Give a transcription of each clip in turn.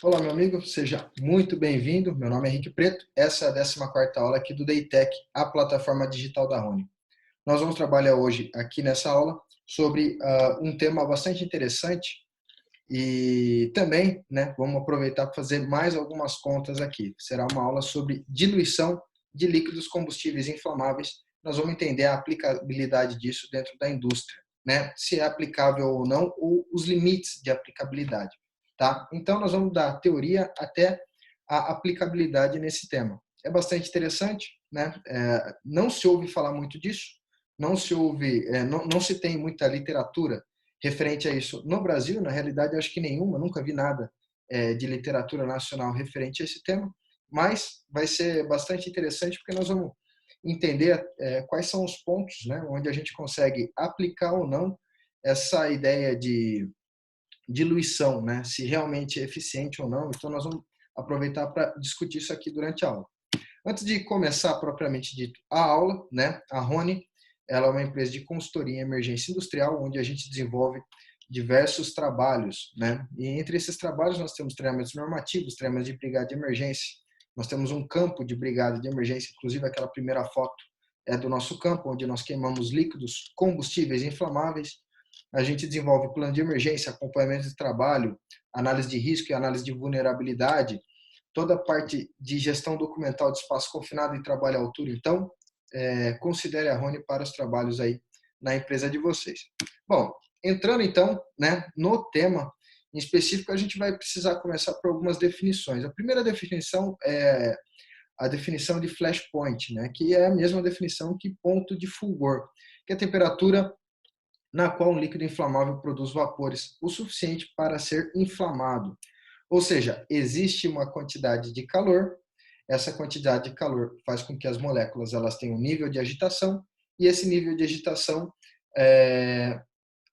Olá, meu amigo, seja muito bem-vindo. Meu nome é Henrique Preto. Essa é a 14ª aula aqui do Daytech, a plataforma digital da Rony. Nós vamos trabalhar hoje aqui nessa aula sobre um tema bastante interessante e também, né, vamos aproveitar para fazer mais algumas contas aqui. Será uma aula sobre diluição de líquidos combustíveis inflamáveis. Nós vamos entender a aplicabilidade disso dentro da indústria, né? Se é aplicável ou não, ou os limites de aplicabilidade, tá? Então, nós vamos da teoria até a aplicabilidade nesse tema. É bastante interessante, né? Não se ouve falar muito disso, não se tem muita literatura referente a isso no Brasil. Na realidade, eu acho que nenhuma, nunca vi nada de literatura nacional referente a esse tema, mas vai ser bastante interessante porque nós vamos entender quais são os pontos, né, onde a gente consegue aplicar ou não essa ideia de diluição, né, se realmente é eficiente ou não. Então, nós vamos aproveitar para discutir isso aqui durante a aula. Antes de começar propriamente dito a aula, né, a Rony, ela é uma empresa de consultoria em emergência industrial, onde a gente desenvolve diversos trabalhos, né? E entre esses trabalhos nós temos treinamentos normativos, treinamentos de brigada de emergência. Nós temos um campo de brigada de emergência, inclusive aquela primeira foto é do nosso campo, onde nós queimamos líquidos combustíveis inflamáveis. A gente desenvolve plano de emergência, acompanhamento de trabalho, análise de risco e análise de vulnerabilidade, toda a parte de gestão documental de espaço confinado e trabalho à altura. Então, considere a Rony para os trabalhos aí na empresa de vocês. Bom, entrando então, né, no tema em específico, a gente vai precisar começar por algumas definições. A primeira definição é a definição de flashpoint, né, que é a mesma definição que ponto de fulgor, que é a temperatura na qual um líquido inflamável produz vapores o suficiente para ser inflamado. Ou seja, existe uma quantidade de calor, essa quantidade de calor faz com que as moléculas elas tenham um nível de agitação, e esse nível de agitação,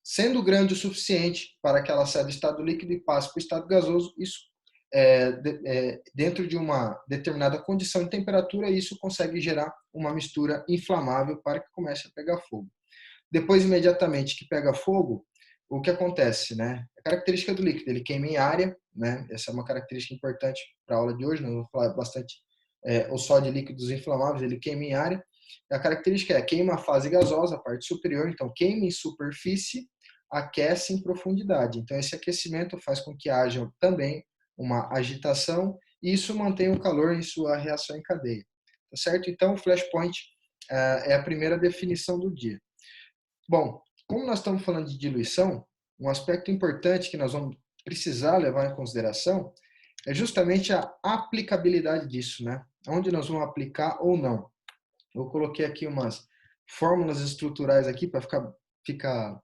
sendo grande o suficiente para que ela saia do estado líquido e passe para o estado gasoso, isso dentro de uma determinada condição de temperatura, isso consegue gerar uma mistura inflamável para que comece a pegar fogo. Depois, imediatamente que pega fogo, o que acontece, né? A característica do líquido, ele queima em área, né? Essa é uma característica importante para a aula de hoje, nós vamos falar bastante ou só de líquidos inflamáveis, ele queima em área. A característica é queima a fase gasosa, a parte superior, então queima em superfície, aquece em profundidade. Então esse aquecimento faz com que haja também uma agitação e isso mantém o calor em sua reação em cadeia. Tá certo? Então o flashpoint é a primeira definição do dia. Bom, como nós estamos falando de diluição, um aspecto importante que nós vamos precisar levar em consideração é justamente a aplicabilidade disso, né? Onde nós vamos aplicar ou não. Eu coloquei aqui umas fórmulas estruturais aqui para ficar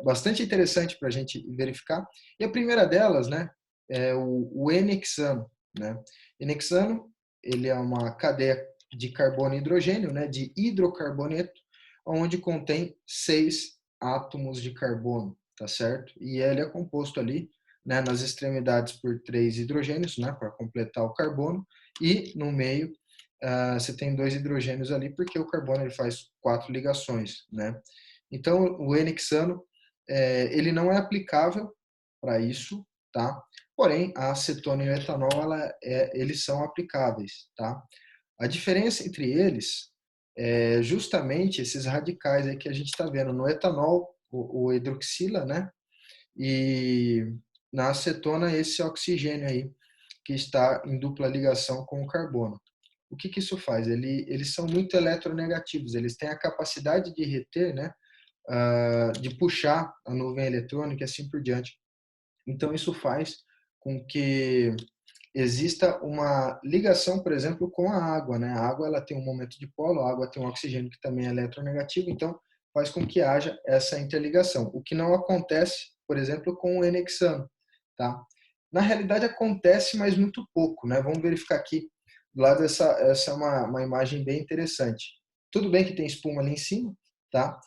bastante interessante para a gente verificar. E a primeira delas, né, é o N-hexano, né? N-hexano, ele é uma cadeia de carbono e hidrogênio, né, de hidrocarboneto, onde contém 6 átomos de carbono, tá certo? E ele é composto ali, né, nas extremidades por 3 hidrogênios, né, para completar o carbono, e no meio você tem 2 hidrogênios ali, porque o carbono ele faz 4 ligações, né? Então, o N-hexano, ele não é aplicável para isso, tá? Porém, a acetona e o etanol, eles são aplicáveis, tá? A diferença entre eles é justamente esses radicais aí que a gente está vendo. No etanol, o hidroxila, né? E na acetona, esse oxigênio aí, que está em dupla ligação com o carbono. O que isso faz? Eles são muito eletronegativos, eles têm a capacidade de reter, né? De puxar a nuvem eletrônica e assim por diante. Então, isso faz com que exista uma ligação, por exemplo, com a água, né? A água ela tem um momento de polo, a água tem um oxigênio que também é eletronegativo, então faz com que haja essa interligação. O que não acontece, por exemplo, com o N-hexano, tá? Na realidade acontece, mas muito pouco, né? Vamos verificar aqui do lado essa é uma imagem bem interessante. Tudo bem que tem espuma ali em cima, tá?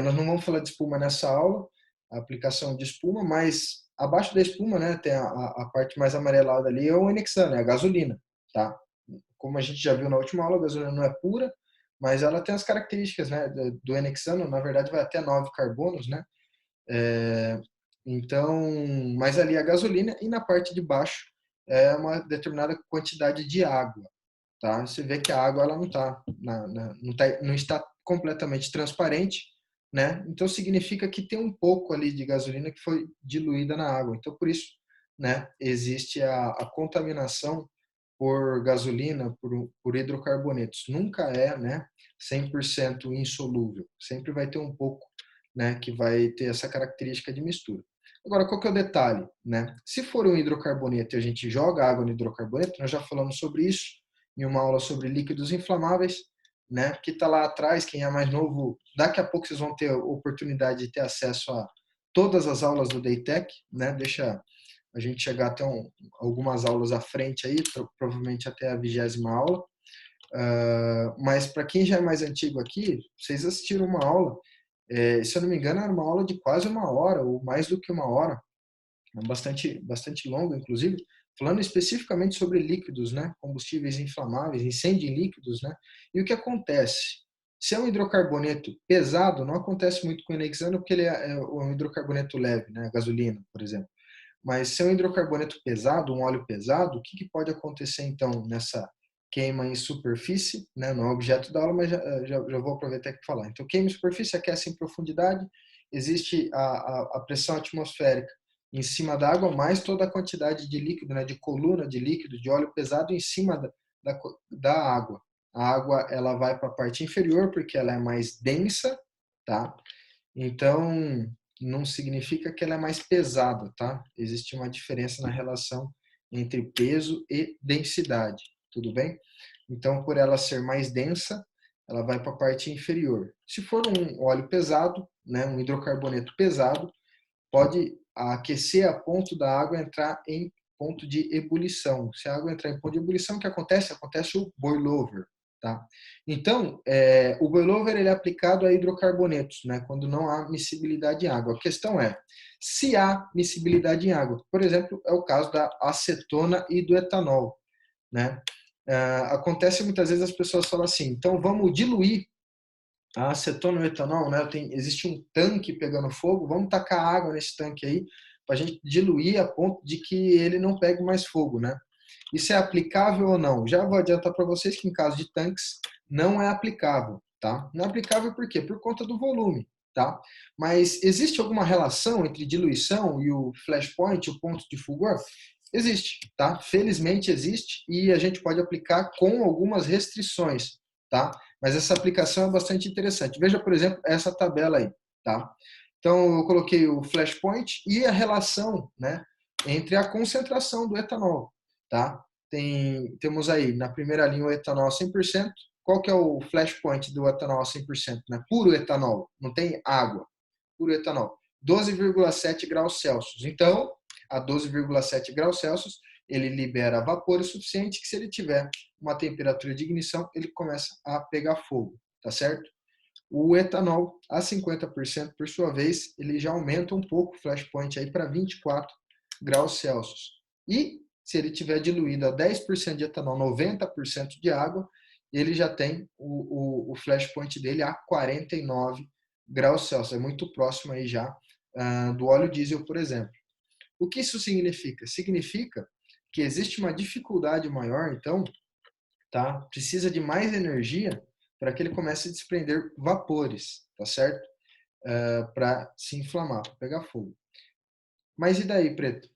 Nós não vamos falar de espuma nessa aula, a aplicação de espuma, mas abaixo da espuma, né, tem a parte mais amarelada ali, é o N-hexano, é a gasolina, tá? Como a gente já viu na última aula, a gasolina não é pura, mas ela tem as características, né, do N-hexano, na verdade vai até 9 carbonos, né? Então, mas ali a gasolina e na parte de baixo é uma determinada quantidade de água, tá? Você vê que a água ela não está completamente transparente, né? Então significa que tem um pouco ali de gasolina que foi diluída na água. Então por isso, né, existe a contaminação por gasolina, por hidrocarbonetos. Nunca é, né, 100% insolúvel. Sempre vai ter um pouco, né, que vai ter essa característica de mistura. Agora, qual que é o detalhe, né? Se for um hidrocarboneto e a gente joga água no hidrocarboneto, nós já falamos sobre isso em uma aula sobre líquidos inflamáveis, né? Que está lá atrás, quem é mais novo, daqui a pouco vocês vão ter a oportunidade de ter acesso a todas as aulas do Daytech, né? Deixa a gente chegar até algumas aulas à frente aí, provavelmente até a 20ª aula. Mas para quem já é mais antigo aqui, vocês assistiram uma aula, se eu não me engano, era uma aula de quase 1 hora, ou mais do que 1 hora, bastante longa, inclusive, falando especificamente sobre líquidos, né? Combustíveis inflamáveis, incêndio em líquidos, né? E o que acontece? Se é um hidrocarboneto pesado, não acontece muito com o hexano, porque ele é um hidrocarboneto leve, né? A gasolina, por exemplo. Mas se é um hidrocarboneto pesado, um óleo pesado, o que, que pode acontecer então nessa queima em superfície, né? Não é objeto da aula, mas já vou aproveitar aqui para falar. Então, queima em superfície, aquece em profundidade, existe a pressão atmosférica em cima da água, mais toda a quantidade de líquido, né? De coluna de líquido, de óleo pesado em cima da água. A água ela vai para a parte inferior porque ela é mais densa, tá? Então, não significa que ela é mais pesada, tá? Existe uma diferença na relação entre peso e densidade, tudo bem? Então, por ela ser mais densa, ela vai para a parte inferior. Se for um óleo pesado, né, um hidrocarboneto pesado, pode aquecer a ponto da água entrar em ponto de ebulição. Se a água entrar em ponto de ebulição, o que acontece? Acontece o boil-over. Tá? Então, o boil-over ele é aplicado a hidrocarbonetos, né, quando não há miscibilidade em água. A questão é, se há miscibilidade em água, por exemplo, é o caso da acetona e do etanol. Né? Acontece muitas vezes as pessoas falam assim, então vamos diluir a acetona e o etanol, né? Existe um tanque pegando fogo, vamos tacar água nesse tanque aí para a gente diluir a ponto de que ele não pegue mais fogo, né? Isso é aplicável ou não? Já vou adiantar para vocês que em caso de tanques não é aplicável, tá? Não é aplicável por quê? Por conta do volume, tá? Mas existe alguma relação entre diluição e o flashpoint, o ponto de fulgor? Existe, tá? Felizmente existe e a gente pode aplicar com algumas restrições, tá? Mas essa aplicação é bastante interessante. Veja, por exemplo, essa tabela aí, tá? Então, eu coloquei o flashpoint e a relação, né, entre a concentração do etanol, tá? Temos aí, na primeira linha, o etanol 100%. Qual que é o flashpoint do etanol 100%? Né? Puro etanol, não tem água. Puro etanol. 12,7 graus Celsius. Então, a 12,7 graus Celsius, ele libera vapor o suficiente que se ele tiver uma temperatura de ignição, ele começa a pegar fogo, tá certo? O etanol a 50%, por sua vez, ele já aumenta um pouco o flashpoint aí para 24 graus Celsius. E se ele tiver diluído a 10% de etanol, 90% de água, ele já tem o flashpoint dele a 49 graus Celsius. É muito próximo aí já do óleo diesel, por exemplo. O que isso significa? Significa que existe uma dificuldade maior, então, tá? Precisa de mais energia para que ele comece a desprender vapores, tá certo? Para se inflamar, para pegar fogo. Mas e daí, Preto?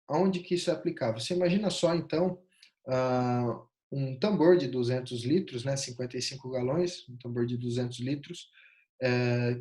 Aonde que isso é aplicável? Você imagina só, então, um tambor de 200 litros, né, 55 galões, um tambor de 200 litros,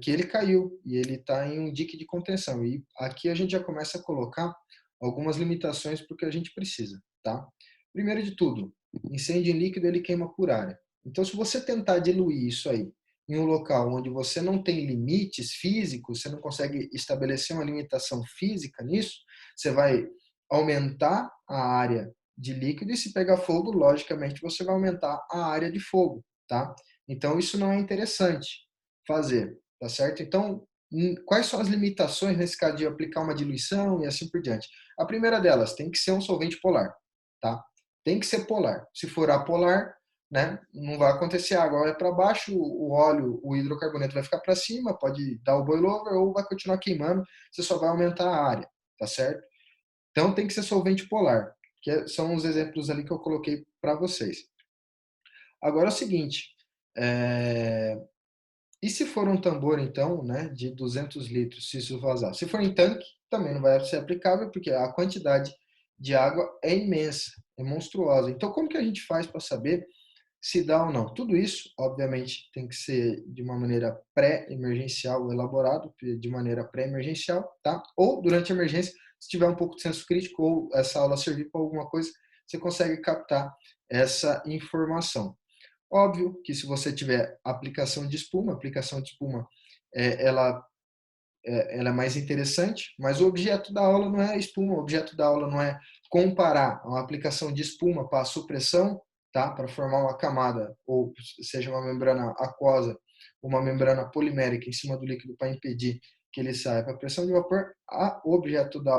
que ele caiu e ele está em um dique de contenção. E aqui a gente já começa a colocar algumas limitações para o que a gente precisa, tá? Primeiro de tudo, incêndio em líquido ele queima por área. Então, se você tentar diluir isso aí em um local onde você não tem limites físicos, você não consegue estabelecer uma limitação física nisso, você vai aumentar a área de líquido e se pegar fogo, logicamente você vai aumentar a área de fogo, tá? Então, isso não é interessante fazer, tá certo? Então, quais são as limitações nesse caso de aplicar uma diluição e assim por diante? A primeira delas, tem que ser um solvente polar, tá? Tem que ser polar. Se for apolar, né? Não vai acontecer, a água vai para baixo, o óleo, o hidrocarboneto vai ficar para cima, pode dar o boil over ou vai continuar queimando, você só vai aumentar a área, tá certo? Então tem que ser solvente polar, são os exemplos ali que eu coloquei para vocês. Agora é o seguinte, e se for um tambor, então, né, de 200 litros, se isso vazar? Se for em tanque, também não vai ser aplicável, porque a quantidade de água é imensa, é monstruosa. Então, como que a gente faz para saber se dá ou não? Tudo isso, obviamente, tem que ser de uma maneira pré-emergencial, elaborado de maneira pré-emergencial, tá? Ou durante a emergência, se tiver um pouco de senso crítico ou essa aula servir para alguma coisa, você consegue captar essa informação. Óbvio que se você tiver aplicação de espuma, ela, ela é mais interessante, mas o objeto da aula não é a espuma, o objeto da aula não é comparar uma aplicação de espuma para a supressão, tá? Para formar uma camada, ou seja, uma membrana aquosa, uma membrana polimérica em cima do líquido para impedir que ele saia para a pressão de vapor. O objeto da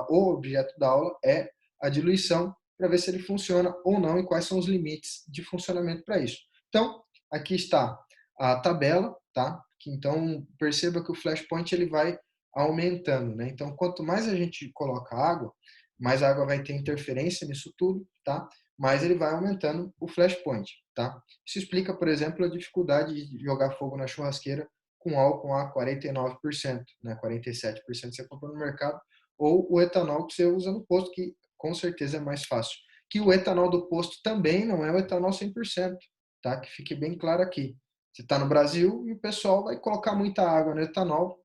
aula é a diluição, para ver se ele funciona ou não e quais são os limites de funcionamento para isso. Então, aqui está a tabela, tá? Então, perceba que o flashpoint ele vai aumentando, né? Então, quanto mais a gente coloca água, mais a água vai ter interferência nisso tudo, tá? Mais ele vai aumentando o flashpoint, tá? Isso explica, por exemplo, a dificuldade de jogar fogo na churrasqueira com álcool a 49%, né? 47% você compra no mercado, ou o etanol que você usa no posto, que com certeza é mais fácil. Que o etanol do posto também não é o etanol 100%, tá? Que fique bem claro aqui. Você está no Brasil e o pessoal vai colocar muita água no etanol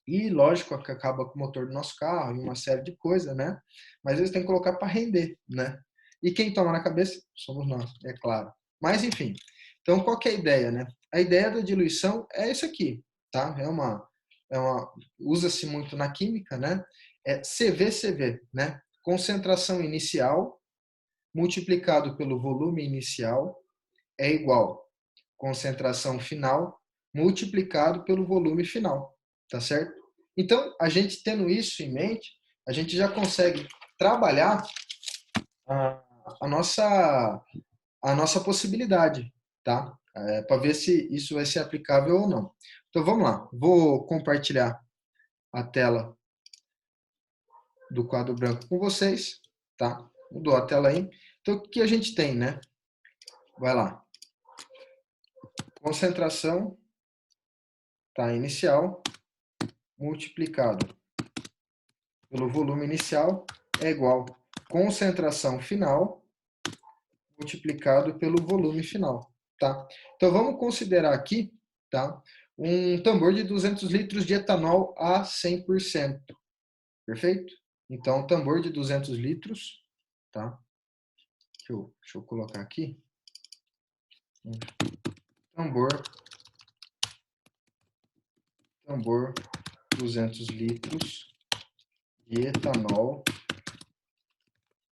e, lógico, que acaba com o motor do nosso carro e uma série de coisas, né? Mas eles têm que colocar para render, né? E quem toma na cabeça somos nós, é claro. Mas, enfim. Então, qual que é a ideia, né? A ideia da diluição é isso aqui, tá? Usa-se muito na química, né? É CVCV, né? Concentração inicial multiplicado pelo volume inicial é igual concentração final multiplicado pelo volume final, tá certo? Então, a gente tendo isso em mente, a gente já consegue trabalhar a, a nossa a nossa possibilidade, tá? Para ver se isso vai ser aplicável ou não. Então, vamos lá. Vou compartilhar a tela do quadro branco com vocês, tá? Mudou a tela aí. Então, o que a gente tem, né? Vai lá. Concentração, tá? Inicial, multiplicado pelo volume inicial é igual concentração final multiplicado pelo volume final, tá? Então vamos considerar aqui, tá? Um tambor de 200 litros de etanol a 100%, perfeito? Então tambor de 200 litros, tá? Deixa eu colocar aqui. Tambor 200 litros de etanol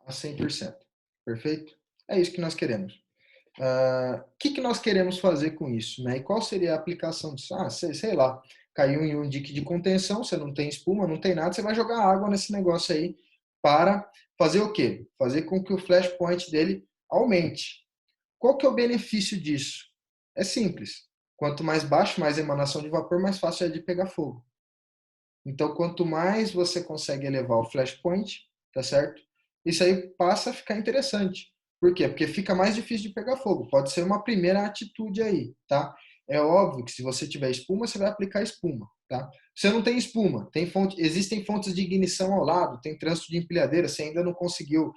a 100%, perfeito? É isso que nós queremos. O que nós queremos fazer com isso, né? E qual seria a aplicação disso? Sei lá, caiu em um dique de contenção, você não tem espuma, não tem nada, você vai jogar água nesse negócio aí para fazer o quê? Fazer com que o flashpoint dele aumente. Qual que é o benefício disso? É simples. Quanto mais baixo, mais emanação de vapor, mais fácil é de pegar fogo. Então, quanto mais você consegue elevar o flashpoint, tá certo? Isso aí passa a ficar interessante. Por quê? Porque fica mais difícil de pegar fogo. Pode ser uma primeira atitude aí, tá? É óbvio que se você tiver espuma, você vai aplicar espuma, tá? Você não tem espuma, existem fontes de ignição ao lado, tem trânsito de empilhadeira, você ainda não conseguiu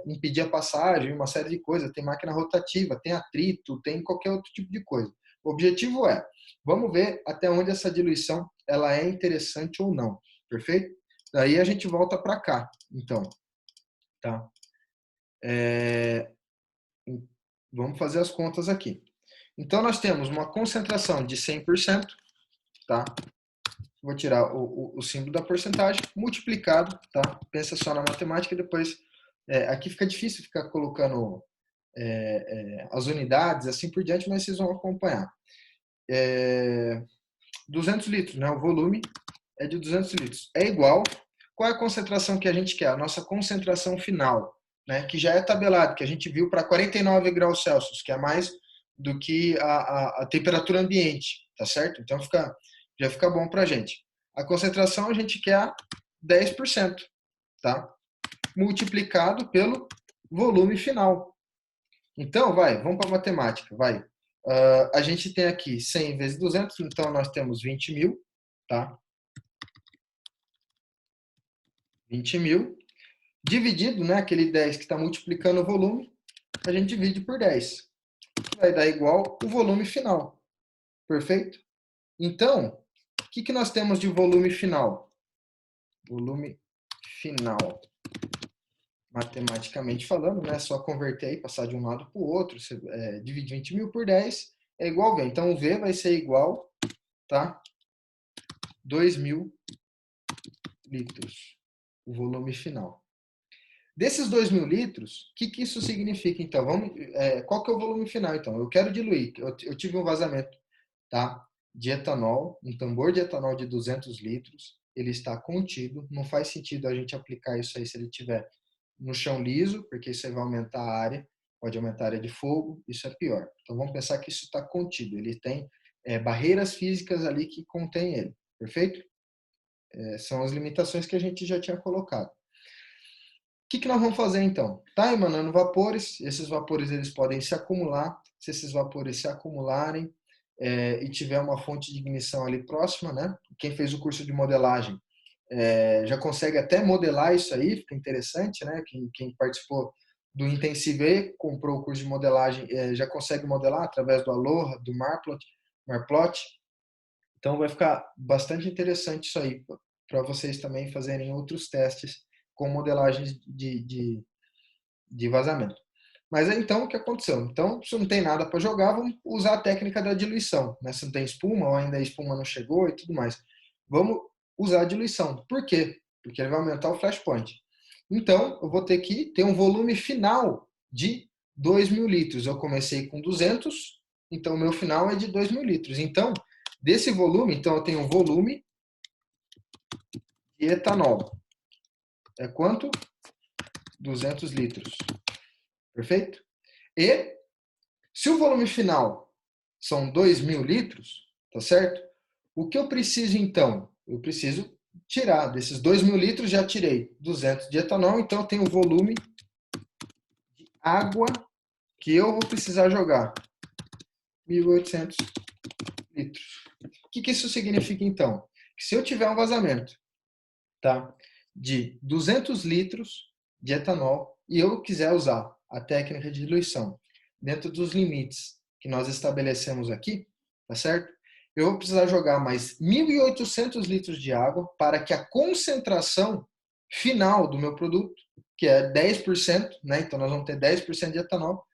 impedir a passagem, uma série de coisas, tem máquina rotativa, tem atrito, tem qualquer outro tipo de coisa. O objetivo é, vamos ver até onde essa diluição ela é interessante ou não, perfeito? Daí a gente volta para cá, então, tá? Vamos fazer as contas aqui. Então, nós temos uma concentração de 100%, tá? Vou tirar o símbolo da porcentagem, multiplicado, tá? Pensa só na matemática e depois... aqui fica difícil ficar colocando as unidades, assim por diante, mas vocês vão acompanhar. 200 litros, né? O volume é de 200 litros. É igual... Qual é a concentração que a gente quer? A nossa concentração final. né, que já é tabelado, que a gente viu para 49 graus Celsius, que é mais do que a temperatura ambiente, tá certo? Então já fica bom para a gente. A concentração a gente quer a 10%, tá? Multiplicado pelo volume final. Então, vamos para a matemática, vai. A gente tem aqui 100 vezes 200, então nós temos 20 mil, tá? 20 mil. Dividido, né, aquele 10 que está multiplicando o volume, a gente divide por 10. Que vai dar igual o volume final. Perfeito? Então, o que nós temos de volume final? Volume final. Matematicamente falando, né, só converter aí, passar de um lado para o outro, dividir 20 mil por 10 é igual a V. Então, o V vai ser igual, tá? 2.000 litros, o volume final. Desses 2.000 litros, o que isso significa, então? Qual que é o volume final, então? Eu quero diluir, eu tive um vazamento, tá? De etanol, um tambor de etanol de 200 litros, ele está contido, não faz sentido a gente aplicar isso aí se ele estiver no chão liso, porque isso aí vai aumentar a área, pode aumentar a área de fogo, isso é pior. Então vamos pensar que isso está contido, ele tem barreiras físicas ali que contém ele, perfeito? São as limitações que a gente já tinha colocado. O que nós vamos fazer então? Está emanando vapores, esses vapores eles podem se acumular, se esses vapores se acumularem e tiver uma fonte de ignição ali próxima, né? Quem fez o curso de modelagem já consegue até modelar isso aí, fica interessante, né? Quem participou do Intensive E, comprou o curso de modelagem, já consegue modelar através do Aloha, do Marplot. Então vai ficar bastante interessante isso aí, para vocês também fazerem outros testes com modelagens de vazamento. Mas então o que aconteceu? Então, se não tem nada para jogar, vamos usar a técnica da diluição. Né? Se não tem espuma, ou ainda a espuma não chegou e tudo mais. Vamos usar a diluição. Por quê? Porque ele vai aumentar o flashpoint. Então, eu vou ter que ter um volume final de 2.000 litros. Eu comecei com 200, então o meu final é de 2.000 litros. Então, desse volume, então eu tenho um volume de etanol. É quanto? 200 litros. Perfeito? E se o volume final são 2.000 litros, tá certo? O que eu preciso então? Eu preciso tirar desses 2.000 litros, já tirei 200 de etanol, então eu tenho o volume de água que eu vou precisar jogar. 1.800 litros. O que isso significa então? Que se eu tiver um vazamento, tá, de 200 litros de etanol e eu quiser usar a técnica de diluição dentro dos limites que nós estabelecemos aqui, tá certo? Eu vou precisar jogar mais 1.800 litros de água para que a concentração final do meu produto, que é 10%, né? Então nós vamos ter 10% de etanol,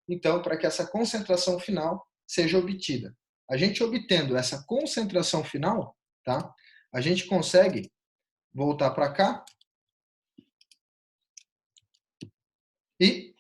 então para que essa concentração final seja obtida. A gente obtendo essa concentração final, tá? A gente consegue voltar para cá e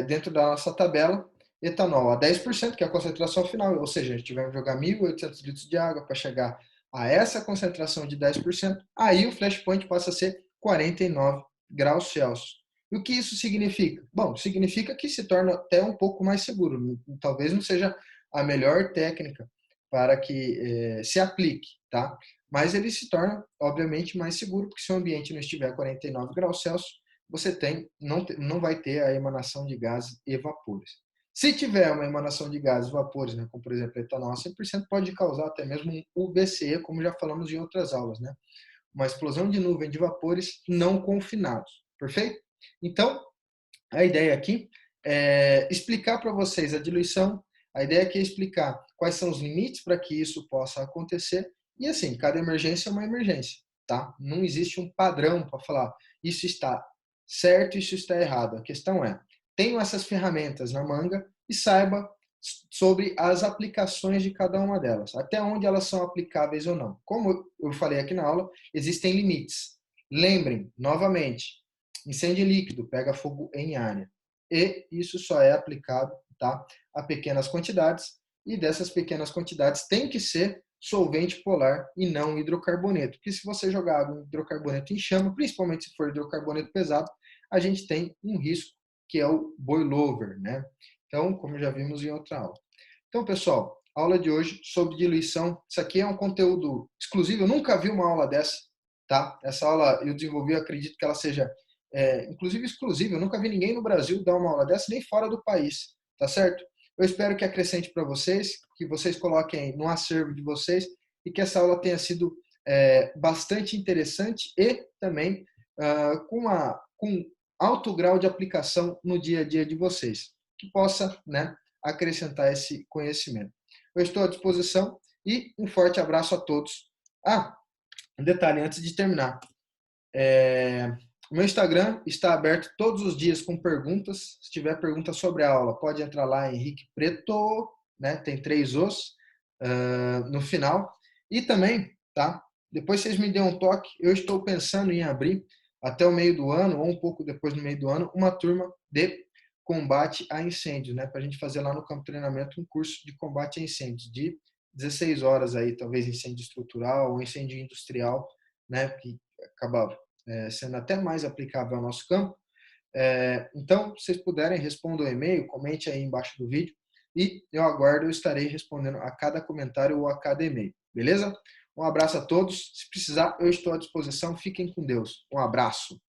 dentro da nossa tabela, etanol a 10%, que é a concentração final, ou seja, a gente vai jogar 1.800 litros de água para chegar a essa concentração de 10%, aí o flashpoint passa a ser 49 graus Celsius. E o que isso significa? Bom, significa que se torna até um pouco mais seguro. Talvez não seja a melhor técnica para que se aplique, tá? Mas ele se torna, obviamente, mais seguro, porque se o ambiente não estiver a 49 graus Celsius, você não vai ter a emanação de gases e vapores. Se tiver uma emanação de gases e vapores, né, como por exemplo etanol 100%, pode causar até mesmo um UVC, como já falamos em outras aulas, né? Uma explosão de nuvem de vapores não confinados. Perfeito? Então, a ideia aqui é explicar para vocês a diluição. A ideia aqui é explicar quais são os limites para que isso possa acontecer. E assim, cada emergência é uma emergência, tá? Não existe um padrão para falar isso está certo, isso está errado. A questão é, tenho essas ferramentas na manga e saiba sobre as aplicações de cada uma delas, até onde elas são aplicáveis ou não. Como eu falei aqui na aula, existem limites. Lembrem, novamente, incêndio líquido pega fogo em área. E isso só é aplicado, tá, a pequenas quantidades, e dessas pequenas quantidades tem que ser solvente polar e não hidrocarboneto. Porque se você jogar água em hidrocarboneto em chama, principalmente se for hidrocarboneto pesado, a gente tem um risco que é o boilover, né? Então, como já vimos em outra aula. Então, pessoal, a aula de hoje sobre diluição. Isso aqui é um conteúdo exclusivo. Eu nunca vi uma aula dessa, tá? Essa aula eu desenvolvi, eu acredito que ela seja, inclusive, exclusiva. Eu nunca vi ninguém no Brasil dar uma aula dessa, nem fora do país, tá certo? Eu espero que acrescente para vocês, que vocês coloquem no acervo de vocês e que essa aula tenha sido bastante interessante e também com alto grau de aplicação no dia a dia de vocês, que possa, né, acrescentar esse conhecimento. Eu estou à disposição e um forte abraço a todos. Um detalhe antes de terminar. O meu Instagram está aberto todos os dias com perguntas. Se tiver pergunta sobre a aula, pode entrar lá, Henrique Preto, né? Tem 3 os no final. E também, tá? Depois vocês me dêem um toque. Eu estou pensando em abrir até o meio do ano, ou um pouco depois do meio do ano, uma turma de combate a incêndios, né? Para a gente fazer lá no campo de treinamento um curso de combate a incêndios de 16 horas aí, talvez incêndio estrutural ou incêndio industrial, né? Que acaba sendo até mais aplicável ao nosso campo. Então, se vocês puderem, respondam o e-mail, comente aí embaixo do vídeo e eu aguardo, eu estarei respondendo a cada comentário ou a cada e-mail, beleza? Um abraço a todos, se precisar, eu estou à disposição, fiquem com Deus. Um abraço.